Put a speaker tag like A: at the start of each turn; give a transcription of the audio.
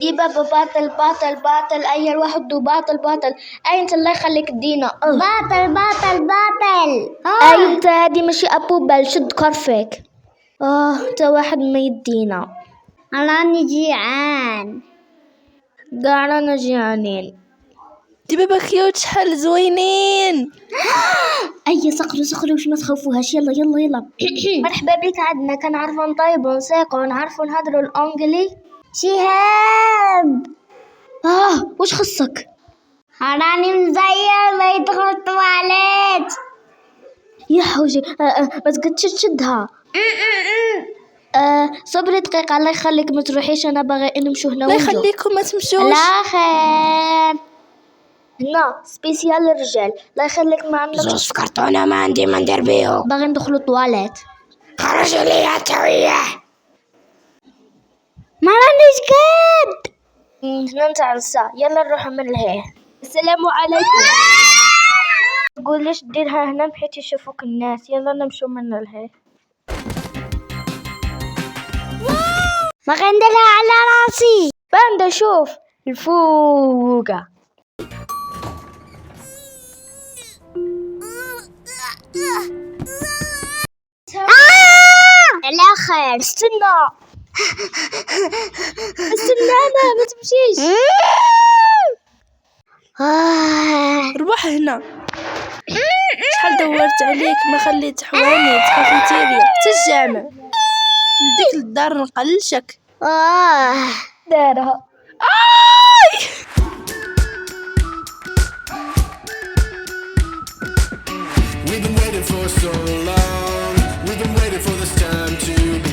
A: دي بابا باطل باطل باطل، أي الواحد دو باطل باطل. أي أنت الله يخليك دينا.
B: باطل باطل باطل.
A: أي أنت هادي ماشي أبو بل شد كرفك. أنت واحد ما يدينا.
B: راني جيعان.
A: قاعنا جيعانين.
C: دي بابا كيوت شحال زوينين.
B: أي سقروا وش ما تخوفوهاش. يلا يلا يلا.
A: مرحبا بك عندنا، كنعرفو نطيبو ونسيقو ونعرفو نهضرو الأنجلي.
B: شهاب
A: وش خصك؟
B: راني مزير ما يدخل الطواليت.
A: يا حوجي ما تقدش تشدها. صبري دقيقة الله يخليك ما تروحيش، أنا باغي نمشو هنا.
C: الله يخليكم ما تمشوش.
A: لا خير هنا سبيسيال الرجال. الله يخليك ما عندكش
C: زوز كرتونة ما عندي ما ندير بيهم.
A: باغي ندخلو الطواليت.
C: خرج لي يا تويه.
A: ما رانيش قاد. هنا نتاع الساعة. يلا نروحو من لهيه. السلام عليكم. تقوليش ديرها هنا بحيث يشوفوك الناس. يلا نمشو من لهيه.
B: ما غنديرها على راسي.
A: باندا شوف الفوقة.
B: على خير.
A: استنى أنا ما تمشيش.
C: روح هنا. شحال دورت عليك ما خليت حوانيت كافيتيريا حتى الجامع. نديك للدار نقلشك.
A: دارها.
D: We've been waiting for so long. We've been waiting for this time to be.